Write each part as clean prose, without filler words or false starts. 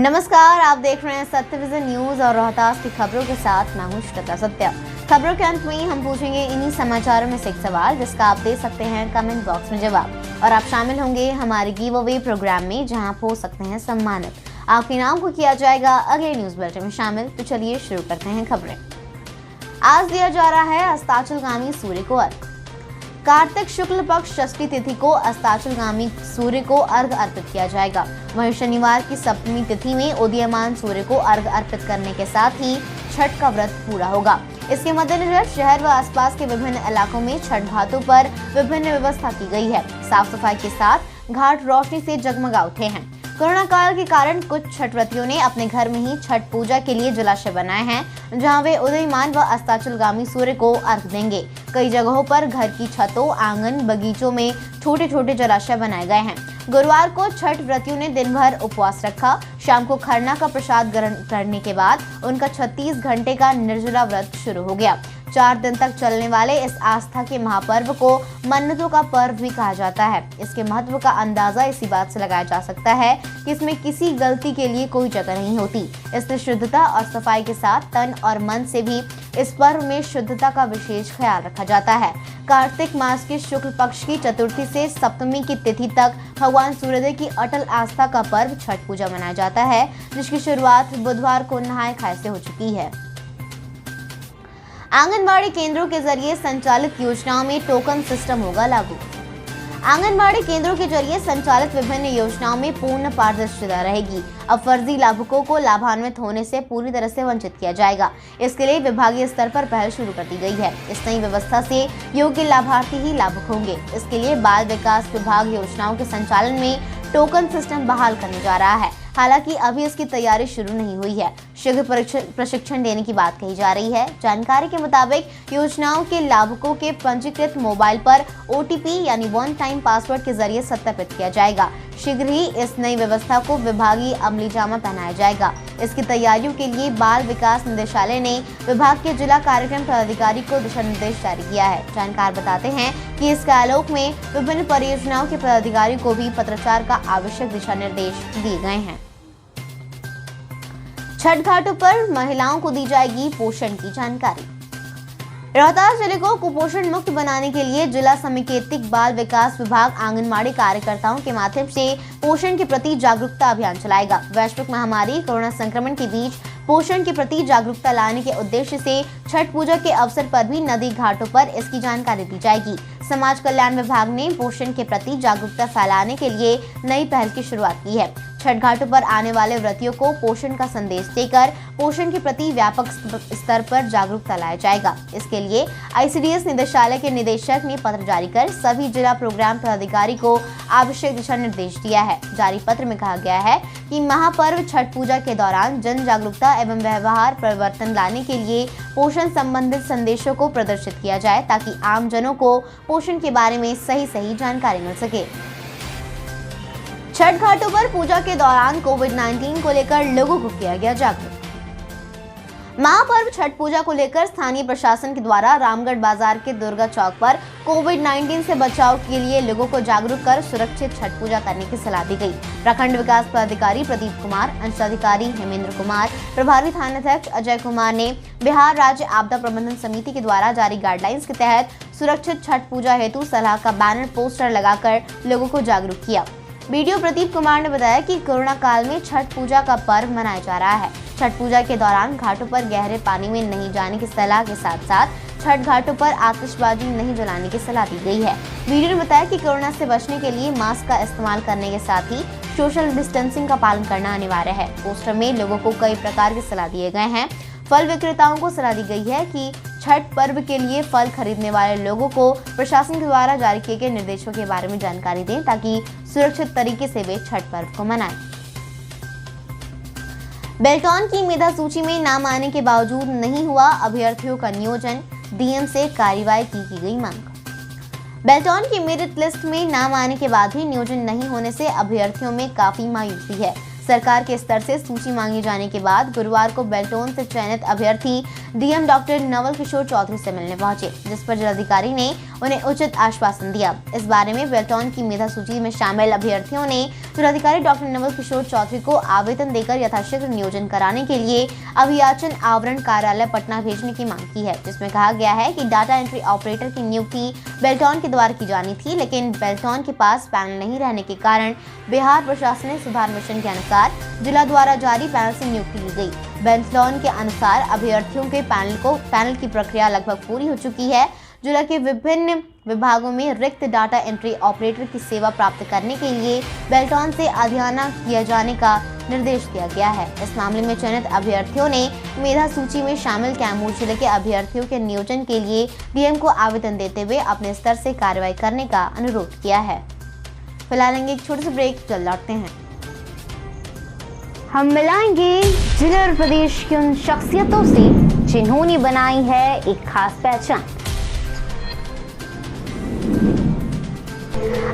नमस्कार, आप देख रहे हैं सत्य विजन न्यूज और रोहतास की खबरों के साथ मैं हूं श्वेता सत्या। खबरों के अंत में हम पूछेंगे इन्हीं समाचारों में से एक सवाल जिसका आप दे सकते हैं कमेंट बॉक्स में जवाब और आप शामिल होंगे हमारे गिव अवे प्रोग्राम में जहां आप हो सकते हैं सम्मानित। आपके नाम को किया जाएगा अगले न्यूज बुलेटिन में शामिल। तो चलिए शुरू करते हैं खबरें। आज दिया जा रहा है अस्ताचलगामी सूर्य को अर्घ्य। कार्तिक शुक्ल पक्ष षष्ठी तिथि को अस्ताचलगामी सूर्य को अर्घ्य अर्पित किया जाएगा। वहीं शनिवार की सप्तमी तिथि में उदीयमान सूर्य को अर्घ्य अर्पित करने के साथ ही छठ का व्रत पूरा होगा। इसके मद्देनजर शहर व आसपास के विभिन्न इलाकों में छठ घाटों पर विभिन्न व्यवस्था की गई है। साफ सफाई के साथ घाट रोशनी से जगमगा उठे हैं। कोरोना काल के कारण कुछ छठ व्रतियों ने अपने घर में ही छठ पूजा के लिए जलाशय बनाए हैं, जहां वे उदीयमान व अस्ताचलगामी सूर्य को अर्घ्य देंगे। कई जगहों पर घर की छतों, आंगन, बगीचों में छोटे छोटे जलाशय बनाए गए हैं। गुरुवार को छठ व्रतियों ने दिन भर उपवास रखा। शाम को खरना का प्रसाद ग्रहण करने के बाद उनका 36 घंटे का निर्जला व्रत शुरू हो गया। 4 दिन तक चलने वाले इस आस्था के महापर्व को मन्नतों का पर्व भी कहा जाता है। इसके महत्व का अंदाजा इसी बात से लगाया जा सकता है कि इसमें किसी गलती के लिए कोई जगह नहीं होती। इसलिए शुद्धता और सफाई के साथ तन और मन से भी इस पर्व में शुद्धता का विशेष ख्याल रखा जाता है। कार्तिक मास के शुक्ल पक्ष की चतुर्थी से सप्तमी की तिथि तक भगवान सूर्यदेव की अटल आस्था का पर्व छठ पूजा मनाया जाता है, जिसकी शुरुआत बुधवार को नहाय खाए से हो चुकी है। आंगनबाड़ी केंद्रों के जरिए संचालित योजनाओं में टोकन सिस्टम होगा लागू। आंगनबाड़ी केंद्रों के जरिए संचालित विभिन्न योजनाओं में पूर्ण पारदर्शिता रहेगी। अब फर्जी लाभुकों को लाभान्वित होने से पूरी तरह से वंचित किया जाएगा। इसके लिए विभागीय स्तर पर पहल शुरू कर दी गई है। इस नई व्यवस्था से योग्य लाभार्थी ही लाभुक होंगे। इसके लिए बाल विकास विभाग योजनाओं के संचालन में टोकन सिस्टम बहाल करने जा रहा है। हालांकि अभी इसकी तैयारी शुरू नहीं हुई है। शीघ्र प्रशिक्षण देने की बात कही जा रही है। जानकारी के मुताबिक योजनाओं के लाभुकों के पंजीकृत मोबाइल पर OTP यानी वन टाइम पासवर्ड के जरिए सत्यापित किया जाएगा। शीघ्र ही इस नई व्यवस्था को विभागीय अमलीजामा पहनाया जाएगा। इसकी तैयारियों के लिए बाल विकास निदेशालय ने विभाग के जिला कार्यक्रम पदाधिकारी को दिशा निर्देश जारी किया है। जानकार बताते हैं कि इसके आलोक में विभिन्न परियोजनाओं के पदाधिकारी को भी पत्राचार का आवश्यक दिशा निर्देश दिए गए हैं। छठ घाटों पर महिलाओं को दी जाएगी पोषण की जानकारी। रोहतास जिले को कुपोषण मुक्त बनाने के लिए जिला समेकित बाल विकास विभाग आंगनबाड़ी कार्यकर्ताओं के माध्यम से पोषण के प्रति जागरूकता अभियान चलाएगा। वैश्विक महामारी कोरोना संक्रमण के बीच पोषण के प्रति जागरूकता लाने के उद्देश्य से छठ पूजा के अवसर पर भी नदी घाटों पर इसकी जानकारी दी जाएगी। समाज कल्याण विभाग ने पोषण के प्रति जागरूकता फैलाने के लिए नई पहल की शुरुआत की है। छठ घाटों पर आने वाले व्रतियों को पोषण का संदेश देकर पोषण के प्रति व्यापक स्तर पर जागरूकता लाया जाएगा। इसके लिए ICDS निदेशालय के निदेशक ने पत्र जारी कर सभी जिला प्रोग्राम पदाधिकारी को आवश्यक दिशा निर्देश दिया है। जारी पत्र में कहा गया है कि महापर्व छठ पूजा के दौरान जन जागरूकता एवं व्यवहार परिवर्तन लाने के लिए पोषण संबंधित संदेशों को प्रदर्शित किया जाए ताकि आम जनों को पोषण के बारे में सही जानकारी मिल सके। छठ घाटों पर पूजा के दौरान कोविड-19 को लेकर लोगों को किया गया जागरूक। महापर्व छठ पूजा को लेकर स्थानीय प्रशासन के द्वारा रामगढ़ बाजार के दुर्गा चौक पर कोविड-19 से बचाव के लिए लोगों को जागरूक कर सुरक्षित छठ पूजा करने की सलाह दी गई। प्रखंड विकास पदाधिकारी प्रदीप कुमार, अंचलाधिकारी हेमेंद्र कुमार, प्रभारी थानाध्यक्ष अजय कुमार ने बिहार राज्य आपदा प्रबंधन समिति के द्वारा जारी गाइडलाइंस के तहत सुरक्षित छठ पूजा हेतु सलाह का बैनर पोस्टर लगाकर लोगों को जागरूक किया। वीडियो प्रदीप कुमार ने बताया कि कोरोना काल में छठ पूजा का पर्व मनाया जा रहा है। छठ पूजा के दौरान घाटों पर गहरे पानी में नहीं जाने की सलाह के साथ साथ छठ घाटों पर आतिशबाजी नहीं जलाने की सलाह दी गई है। वीडियो ने बताया कि कोरोना से बचने के लिए मास्क का इस्तेमाल करने के साथ ही सोशल डिस्टेंसिंग का पालन करना अनिवार्य है। पोस्टर में लोगों को कई प्रकार की सलाह दिए गए हैं। फल विक्रेताओं को सलाह दी गई है कि छठ पर्व के लिए फल खरीदने वाले लोगों को प्रशासन के द्वारा जारी किए गए निर्देशों के बारे में जानकारी दें ताकि सुरक्षित तरीके से वे छठ पर्व को मनाएं। बेल्टॉन की मेधा सूची में नाम आने के बावजूद नहीं हुआ अभ्यर्थियों का नियोजन, DM से कार्रवाई की गई मांग। बेल्टॉन की मेरिट लिस्ट में नाम आने के बाद भी नियोजन नहीं होने से अभ्यर्थियों में काफी मायूसी है। सरकार के स्तर से सूची मांगे जाने के बाद गुरुवार को बेल्टॉन से चयनित अभ्यर्थी DM डॉक्टर नवल किशोर चौधरी से मिलने पहुंचे, जिस पर जिलाधिकारी ने उन्हें उचित आश्वासन दिया। इस बारे में बेल्टॉन की मेधा सूची में शामिल अभ्यर्थियों ने जिलाधिकारी डॉक्टर नवल किशोर चौधरी को आवेदन देकर यथाशीघ्र नियोजन कराने के लिए अभियाचन आवरण कार्यालय पटना भेजने की मांग की है, जिसमें कहा गया है कि डाटा एंट्री ऑपरेटर की नियुक्ति बेल्टॉन के द्वारा की जानी थी, लेकिन बेल्टॉन के पास पैनल नहीं रहने के कारण बिहार प्रशासनिक सुधार मिशन के अनुसार जिला द्वारा जारी पैनल से नियुक्ति की गई। बेल्टॉन के अनुसार अभ्यर्थियों के पैनल की प्रक्रिया लगभग पूरी हो चुकी है। जिला के विभिन्न विभागों में रिक्त डाटा एंट्री ऑपरेटर की सेवा प्राप्त करने के लिए बेल्टॉन से अध्ययन किया जाने का निर्देश दिया गया है। इस मामले में चयनित अभ्यर्थियों ने मेधा सूची में शामिल कैमूर जिले के अभ्यर्थियों के नियोजन के लिए डीएम को आवेदन देते हुए अपने स्तर से कार्रवाई करने का अनुरोध किया है। फिलहाल लेंगे एक छोटे से ब्रेक, चल लौटते हैं। हम मिलाएंगे जिले और प्रदेश की उन शख्सियतों से जिन्होंने बनाई है एक खास पहचान।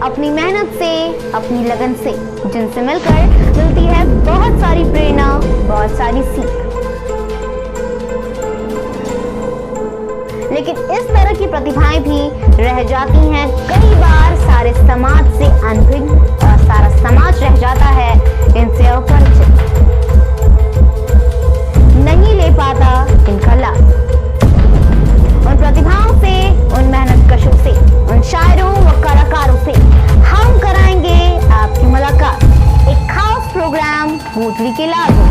अपनी मेहनत से, अपनी लगन से, जिनसे मिलकर मिलती है बहुत सारी प्रेरणा, बहुत सारी सीख। लेकिन इस तरह की प्रतिभाएं भी रह जाती हैं कई बार सारे समाज से अनभिज्ञ, और सारा समाज रह जाता है इनसे अवंचित, नहीं ले पाता इनका लाभ। उन प्रतिभाओं से, उन मेहनतकशों से, उन शायरों व कलाकारों से हम कराएंगे आपकी मुलाकात। एक खास प्रोग्राम गूंजली के लागू।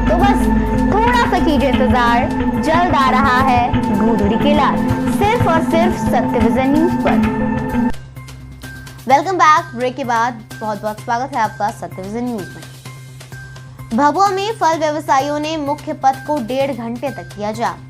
तो बस थोड़ा सा कीजिए इंतजार, जल्द आ रहा है गूंजली के लाल, सिर्फ और सिर्फ सत्य विजन न्यूज पर। Welcome back. ब्रेक के बाद बहुत बहुत स्वागत है आपका सत्य विजन न्यूज में। भभुआ में फल व्यवसायियों ने मुख्य पथ को 1.5 घंटे तक किया जाम।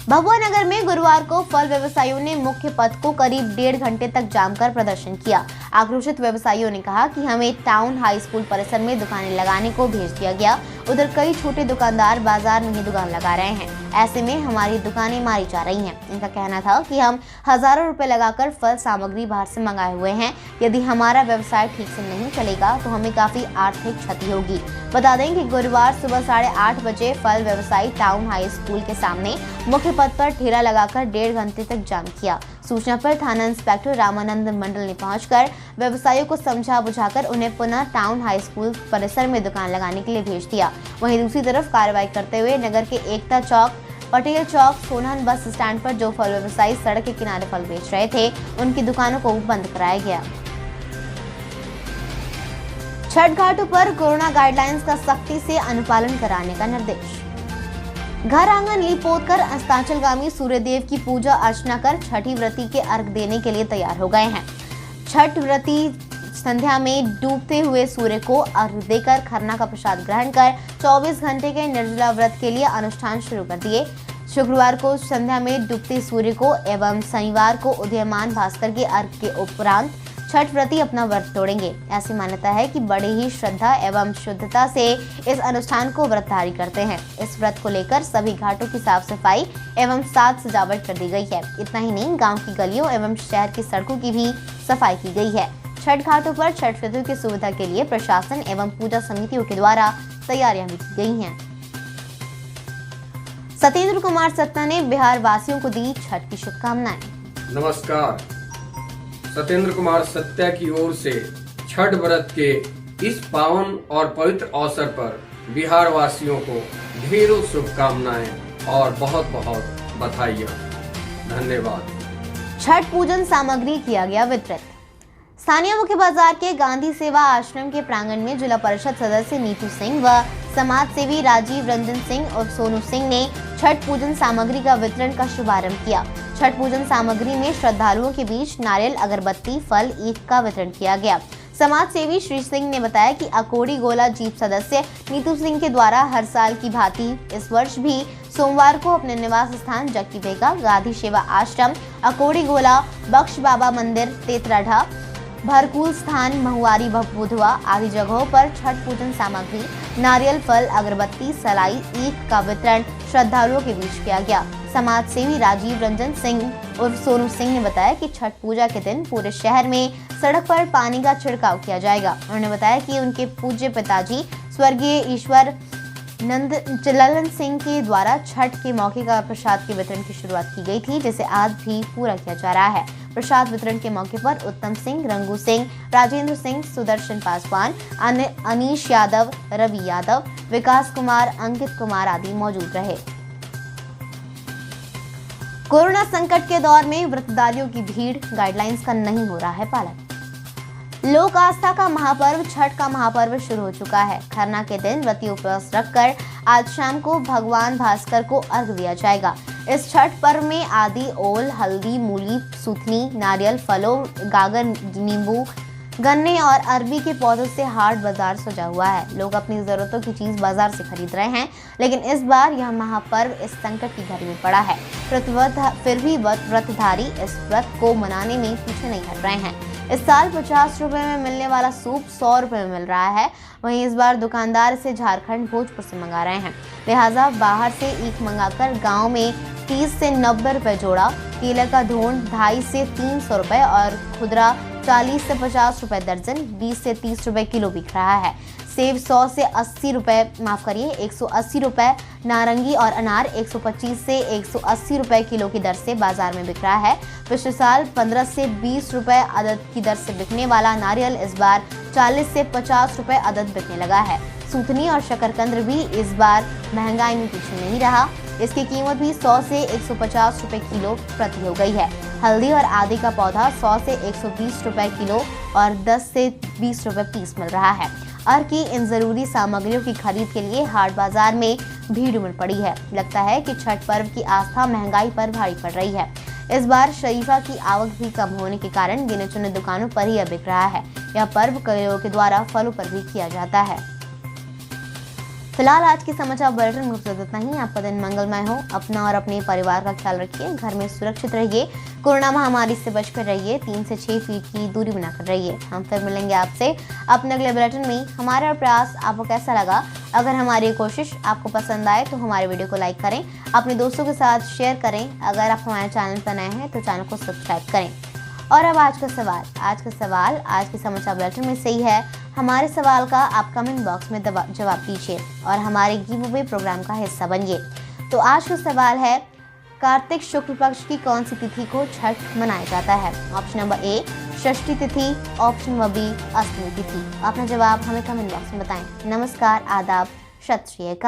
भभुआ नगर में गुरुवार को फल व्यवसायियों ने मुख्य पथ को करीब 1.5 घंटे तक जाम कर प्रदर्शन किया। आक्रोशित व्यवसायियों ने कहा कि हमें टाउन हाई स्कूल परिसर में दुकानें लगाने को भेज दिया गया। उधर कई छोटे दुकानदार बाजार में ही दुकान लगा रहे हैं, ऐसे में हमारी दुकानें मारी जा रही हैं। इनका कहना था कि हम हजारों रुपए लगाकर फल सामग्री बाहर से मंगाए हुए हैं, यदि हमारा व्यवसाय ठीक से नहीं चलेगा तो हमें काफी आर्थिक क्षति होगी। बता दें कि गुरुवार सुबह 8:30 बजे फल व्यवसायी टाउन हाई स्कूल के सामने मुख्य पथ पर ठेला लगाकर 1.5 घंटे तक जाम किया। सूचना पर थाना इंस्पेक्टर रामानंद मंडल ने पहुंचकर व्यवसायियों को समझा बुझाकर उन्हें पुनः टाउन हाई स्कूल परिसर में दुकान लगाने के लिए भेज दिया। वहीं दूसरी तरफ कार्रवाई करते हुए नगर के एकता चौक, पटेल चौक, सोनहन बस स्टैंड पर जो फल व्यवसायी सड़क के किनारे फल बेच रहे थे, उनकी दुकानों को बंद कराया गया। छठ घाटों पर कोरोना गाइडलाइंस का सख्ती से अनुपालन कराने का निर्देश। घर आंगन लीपोत कर अस्तांचलगामी सूर्यदेव की पूजा अर्चना कर छठी व्रती के अर्घ देने के लिए तैयार हो गए हैं। छठ व्रती संध्या में डूबते हुए सूर्य को अर्घ देकर खरना का प्रसाद ग्रहण कर 24 घंटे के निर्जला व्रत के लिए अनुष्ठान शुरू कर दिए। शुक्रवार को संध्या में डूबते सूर्य को एवं शनिवार को उदयमान भास्कर के अर्घ के उपरांत छठ व्रती अपना व्रत तोड़ेंगे। ऐसी मान्यता है कि बड़े ही श्रद्धा एवं शुद्धता से इस अनुष्ठान को व्रतधारी करते हैं। इस व्रत को लेकर सभी घाटों की साफ सफाई एवं साज सजावट कर दी गई है। इतना ही नहीं, गांव की गलियों एवं शहर की सड़कों की भी सफाई की गई है। छठ घाटों पर छठ व्रतियों की सुविधा के लिए प्रशासन एवं पूजा समितियों के द्वारा तैयारियां भी की गई हैं। सत्येंद्र कुमार सत्ता ने बिहार वासियों को दी छठ की शुभकामनाएं। नमस्कार। सत्येंद्र कुमार सत्या की ओर से छठ व्रत के इस पावन और पवित्र अवसर पर बिहार वासियों को ढेरों शुभकामनाएं और बहुत बहुत बधाइयाँ। धन्यवाद। छठ पूजन सामग्री किया गया वितरित। स्थानीय मुख्य बाजार के गांधी सेवा आश्रम के प्रांगण में जिला परिषद सदस्य नीतू सिंह व समाज सेवी राजीव रंजन सिंह और सोनू सिंह ने छठ पूजन सामग्री का वितरण का शुभारंभ किया। छठ पूजन सामग्री में श्रद्धालुओं के बीच नारियल, अगरबत्ती, फल, ईख का वितरण किया गया। समाज सेवी श्री सिंह ने बताया कि अकोड़ी गोला जीप सदस्य नीतू सिंह के द्वारा हर साल की भांति इस वर्ष भी सोमवार को अपने निवास स्थान जक्की बेगा, गांधी सेवा आश्रम, अकोड़ी गोला, बख्श बाबा मंदिर, तेतराढ़ा, भरकूल स्थान, महुआरी बुधवा आदि जगहों पर छठ पूजन सामग्री, नारियल, फल, अगरबत्ती, सलाई, ईख का वितरण श्रद्धालुओं के बीच किया गया। समाज सेवी राजीव रंजन सिंह और सोनू सिंह ने बताया कि छठ पूजा के दिन पूरे शहर में सड़क पर पानी का छिड़काव किया जाएगा। उन्होंने बताया कि उनके पूज्य पिताजी स्वर्गीय ईश्वर नंद ललन सिंह के द्वारा छठ के मौके का प्रसाद के वितरण की शुरुआत की गई थी, जिसे आज भी पूरा किया जा रहा है। प्रसाद वितरण के मौके पर उत्तम सिंह, रंगू सिंह, राजेंद्र सिंह, सुदर्शन पासवान, अनीश यादव, रवि यादव, विकास कुमार, अंकित कुमार आदि मौजूद रहे। कोरोना संकट के दौर में व्रतधारियों की भीड़, गाइडलाइंस का नहीं हो रहा है पालन। लोक आस्था का महापर्व छठ का महापर्व शुरू हो चुका है। खरना के दिन व्रती उपवास रखकर आज शाम को भगवान भास्कर को अर्घ दिया जाएगा। इस छठ पर्व में आदि, ओल, हल्दी, मूली, सूथनी, नारियल, फलों, गागर, नींबू, गन्ने और अरबी के पौधों से हाट बाजार सजा हुआ है। लोग अपनी जरूरतों की चीज बाजार से खरीद रहे हैं, लेकिन इस बार यह महापर्व इस संकट की घड़ी में पड़ा है। फिर भी व्रतधारी इस व्रत को मनाने में पीछे नहीं हट रहे हैं। इस साल 50 रुपए में मिलने वाला सूप 100 रुपए में मिल रहा है। वहीं इस बार दुकानदार इसे झारखंड भोजपुर से मंगा रहे हैं, लिहाजा बाहर से ईख मंगाकर गांव में 30 से 90 रुपए जोड़ा, केले का धोंड 250 से 300 रुपए और खुदरा 40 से 50 रुपए दर्जन, 20 से 30 रुपए किलो बिक रहा है। सेब 100 से 80 रुपए 180 रुपए, नारंगी और अनार 125 से 180 रुपए किलो की दर से बाजार में बिक रहा है। पिछले साल 15 से 20 रुपए अदद की दर से बिकने वाला नारियल इस बार 40 से 50 रुपए अदद बिकने लगा है। सूथनी और शकरकंद भी इस बार महंगाई में पीछे नहीं रहा। इसकी कीमत भी 100 से 150 रुपए किलो प्रति हो गई है। हल्दी और आदि का पौधा 100 से 120 रुपए किलो और 10 से 20 रुपए पीस मिल रहा है। अर्घ की इन जरूरी सामग्रियों की खरीद के लिए हाट बाजार में भीड़ उमड़ पड़ी है। लगता है कि छठ पर्व की आस्था महंगाई पर भारी पड़ रही है। इस बार शरीफा की आवक भी कम होने के कारण गिने चुने दुकानों पर ही यह बिक रहा है। यह पर्व कई लोगों के द्वारा फलों पर भी किया जाता है। फिलहाल आज के समाचार बुलेटिन में सिर्फ इतना ही। आपका दिन मंगलमय हो। अपना और अपने परिवार का ख्याल रखिए, घर में सुरक्षित रहिए, कोरोना महामारी से बचकर रहिए, 3 से 6 फीट की दूरी बनाकर रहिए। हम फिर मिलेंगे आपसे अपने अगले बुलेटिन में। हमारा प्रयास आपको कैसा लगा? अगर हमारी कोशिश आपको पसंद आए तो हमारे वीडियो को लाइक करें, अपने दोस्तों के साथ शेयर करें। अगर आप हमारे चैनल पर नए हैं तो चैनल को सब्सक्राइब करें। और अब आज का सवाल आज के समाचार बुलेटिन में सही है। हमारे सवाल का आप कमेंट बॉक्स में जवाब दीजिए और हमारे गिव अवे प्रोग्राम का हिस्सा बनिए। तो आज का सवाल है, कार्तिक शुक्ल पक्ष की कौन सी तिथि को छठ मनाया जाता है? ऑप्शन नंबर ए षष्ठी तिथि, ऑप्शन नंबर बी अष्टमी तिथि। अपना जवाब हमें कमेंट बॉक्स में बताएं। नमस्कार, आदाब, सत श्री अकाल।